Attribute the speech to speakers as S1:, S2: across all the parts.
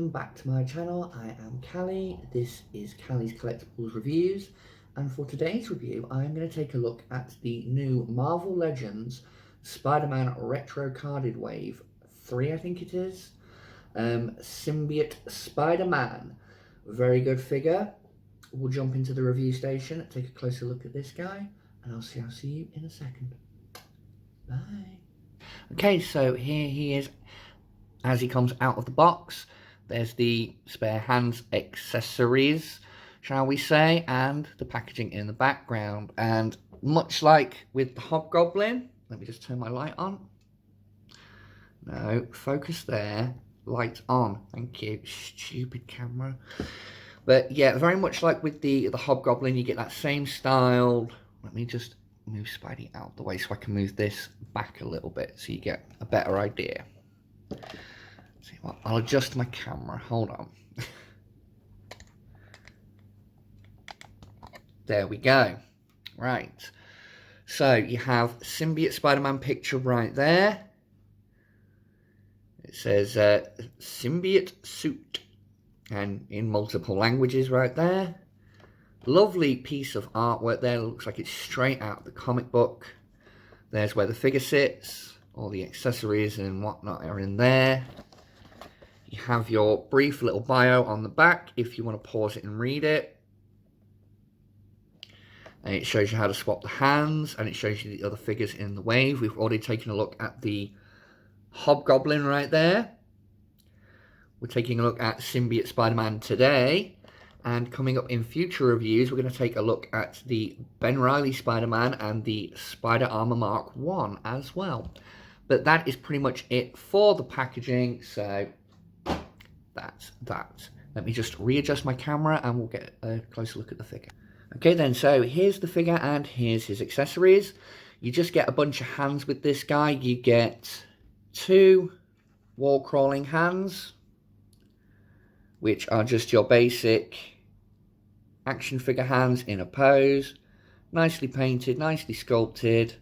S1: welcome back to my channel. I am Callie. This is Callie's Collectibles Reviews, and for today's review I am going to take a look at the new Marvel Legends Spider-Man Retro Carded Wave 3, I think it is. Symbiote Spider-Man. Very good figure. We'll jump into the review station, take a closer look at this guy, and I'll see you in a second. Bye. Okay, so here he is as he comes out of the box. There's the spare hands accessories, shall we say, and the packaging in the background. And much like with the Hobgoblin, let me just turn my light on. No, focus there, light on, thank you, stupid camera. But yeah, very much like with the Hobgoblin, you get that same style. Let me just move Spidey out of the way so I can move this back a little bit so you get a better idea. See what? I'll adjust my camera. Hold on. There we go. Right. So you have Symbiote Spider-Man picture right there. It says Symbiote suit, and in multiple languages right there. Lovely piece of artwork there. Looks like it's straight out of the comic book. There's where the figure sits. All the accessories and whatnot are in there. You have your brief little bio on the back if you want to pause it and read it. And it shows you how to swap the hands, and it shows you the other figures in the wave. We've already taken a look at the Hobgoblin right there. We're taking a look at Symbiote Spider-Man today. And coming up in future reviews, we're going to take a look at the Ben Reilly Spider-Man and the Spider Armor Mark 1 as well. But that is pretty much it for the packaging, so that's that. Let me just readjust my camera and we'll get a closer look at the figure. Okay then, so here's the figure and here's his accessories. You just get a bunch of hands with this guy. You get 2 wall crawling hands, which are just your basic action figure hands in a pose. Nicely painted, nicely sculpted.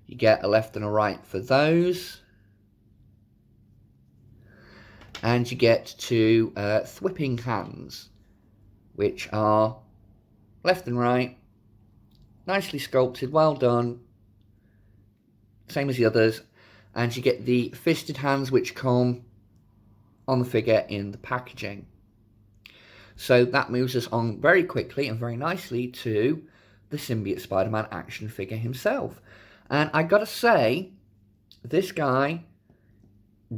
S1: You get a left and a right for those. And you get 2 thwipping hands, which are left and right, nicely sculpted, well done, same as the others. And you get the fisted hands, which come on the figure in the packaging. So that moves us on very quickly and very nicely to the Symbiote Spider-Man action figure himself. And I gotta say, this guy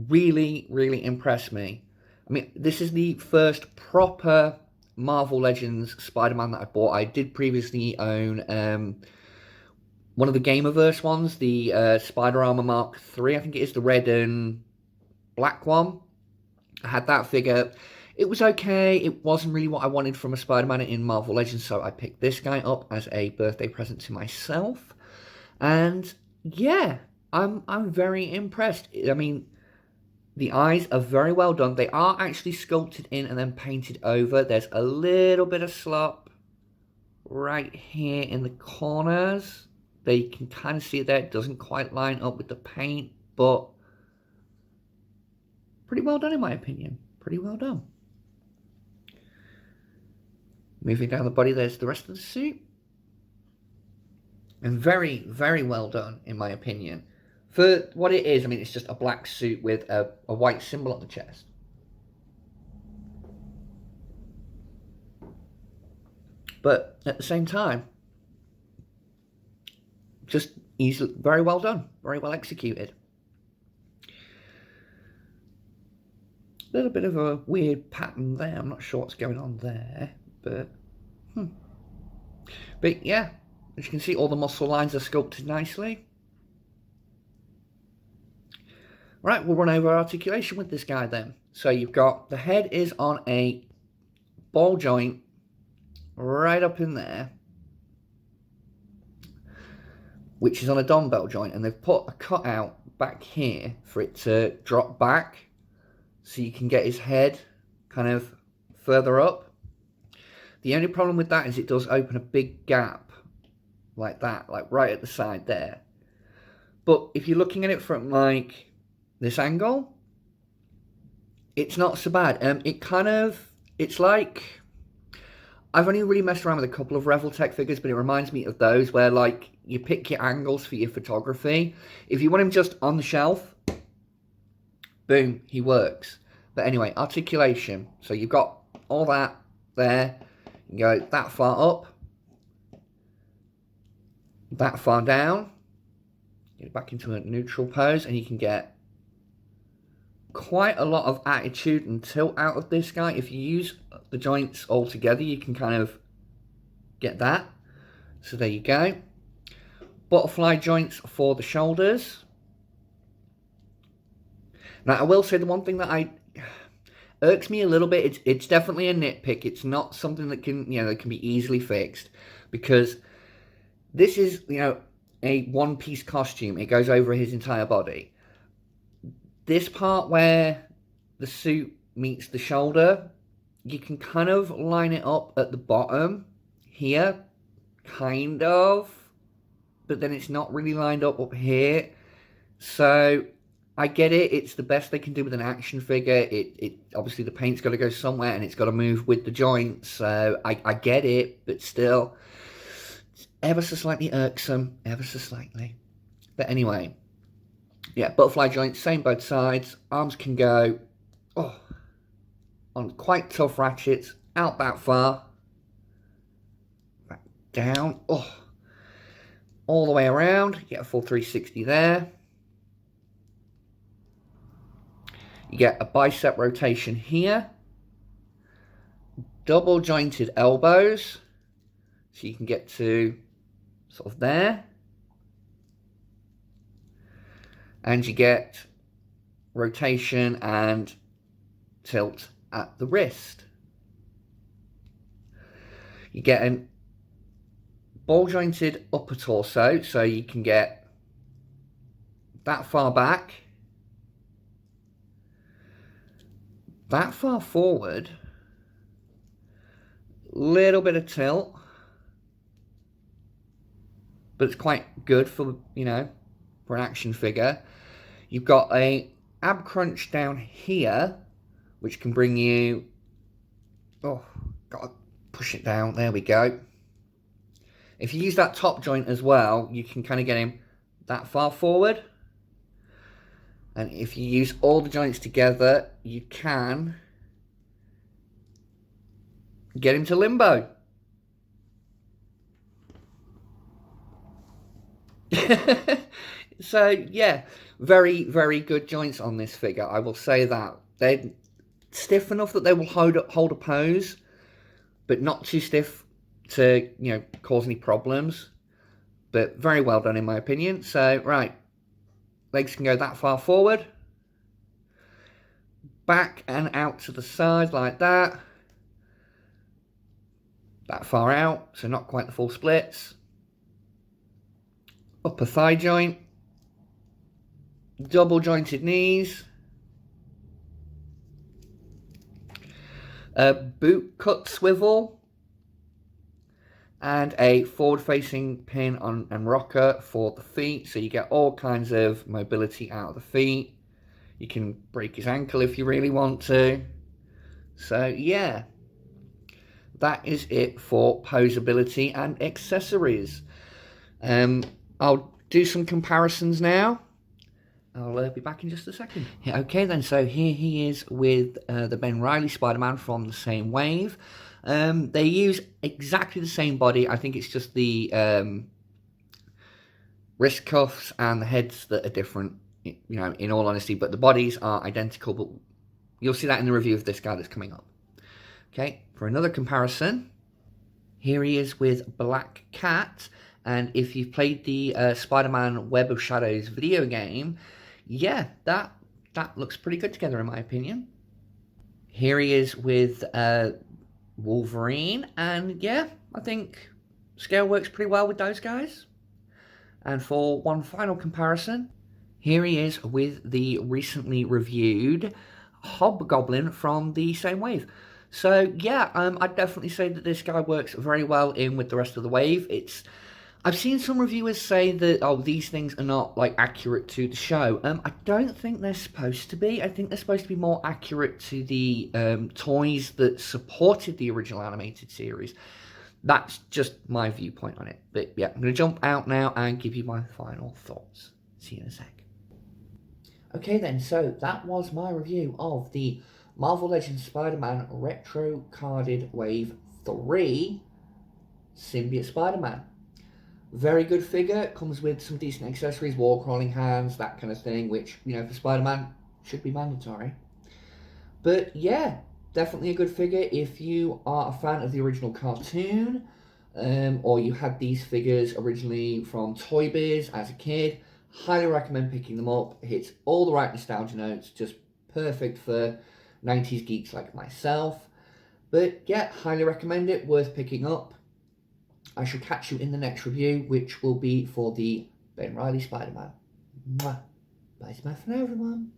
S1: really, really impressed me. I mean, this is the first proper Marvel Legends Spider-Man that I bought. I did previously own one of the Gamerverse ones, the Spider Armor Mark 3, I think it is, the red and black one. I had that figure. It was okay. It wasn't really what I wanted from a Spider-Man in Marvel Legends, so I picked this guy up as a birthday present to myself. And yeah, I'm very impressed. I mean, the eyes are very well done. They are actually sculpted in and then painted over. There's a little bit of slop right here in the corners. You can kind of see it there. It doesn't quite line up with the paint, but pretty well done in my opinion. Pretty well done. Moving down the body, there's the rest of the suit. And very, very well done in my opinion. For what it is, I mean, it's just a black suit with a white symbol on the chest. But at the same time, just easily, very well done, very well executed. A little bit of a weird pattern there. I'm not sure what's going on there, but But yeah, as you can see, all the muscle lines are sculpted nicely. Right, we'll run over articulation with this guy then. So you've got, the head is on a ball joint right up in there, which is on a dumbbell joint, and they've put a cutout back here for it to drop back so you can get his head kind of further up. The only problem with that is it does open a big gap like that, like right at the side there. But if you're looking at it from like this angle, It's not so bad. It's like, I've only really messed around with a couple of Reveltech figures, but it reminds me of those where, like, you pick your angles for your photography. If you want him just on the shelf, boom, he works. But anyway, articulation. So you've got all that there. You can go that far up, that far down. Get it back into a neutral pose, and you can get quite a lot of attitude and tilt out of this guy. If you use the joints all together, you can kind of get that. So there you go. Butterfly joints for the shoulders. Now, I will say the one thing that irks me a little bit, it's definitely a nitpick. It's not something that can, that can be easily fixed, because this is, a one-piece costume. It goes over his entire body. This part where the suit meets the shoulder, you can kind of line it up at the bottom here, kind of, but then it's not really lined up here. So I get it. It's the best they can do with an action figure. It obviously the paint's got to go somewhere and it's got to move with the joints. So I get it, but still, it's ever so slightly irksome, ever so slightly. But anyway, yeah, butterfly joints, same both sides. Arms can go on quite tough ratchets, out that far, back down, all the way around. You get a full 360 there. You get a bicep rotation here. Double jointed elbows. So you can get to sort of there. And you get rotation and tilt at the wrist. You get an ball jointed upper torso, so you can get that far back, that far forward, little bit of tilt, but it's quite good for, for an action figure. You've got a ab crunch down here, which can bring you, gotta push it down, there we go. If you use that top joint as well, you can kind of get him that far forward. And if you use all the joints together, you can get him to limbo. So, yeah, very, very good joints on this figure. I will say that. They're stiff enough that they will hold a pose, but not too stiff to, cause any problems. But very well done in my opinion. So, right, legs can go that far forward, back and out to the side like that. That far out, so not quite the full splits. Upper thigh joint, double jointed knees, a boot cut swivel, and a forward facing pin on and rocker for the feet, so you get all kinds of mobility out of the feet. You can break his ankle if you really want to. So yeah, that is it for posability and accessories. I'll do some comparisons now. I'll be back in just a second. Yeah, okay then, so here he is with the Ben Reilly Spider-Man from the same wave. They use exactly the same body. I think it's just the wrist cuffs and the heads that are different, in all honesty. But the bodies are identical, but you'll see that in the review of this guy that's coming up. Okay, for another comparison, here he is with Black Cat. And if you've played the Spider-Man Web of Shadows video game, yeah, that looks pretty good together in my opinion. Here he is with Wolverine, and yeah, I think scale works pretty well with those guys. And for one final comparison, here he is with the recently reviewed Hobgoblin from the same wave. So yeah, I'd definitely say that this guy works very well in with the rest of the wave. It's I've seen some reviewers say that, oh, these things are not like accurate to the show. I don't think they're supposed to be. I think they're supposed to be more accurate to the toys that supported the original animated series. That's just my viewpoint on it. But yeah, I'm going to jump out now and give you my final thoughts. See you in a sec. Okay then, so that was my review of the Marvel Legends Spider-Man Retro Carded Wave 3 Symbiote Spider-Man. Very good figure, comes with some decent accessories, wall crawling hands, that kind of thing, which, you know, for Spider-Man should be mandatory. But yeah, definitely a good figure if you are a fan of the original cartoon, or you had these figures originally from Toy Biz as a kid. Highly recommend picking them up. It hits all the right nostalgia notes, just perfect for 90s geeks like myself. But yeah, highly recommend it, worth picking up. I shall catch you in the next review, which will be for the Ben Reilly Spider-Man. Bye for now, everyone.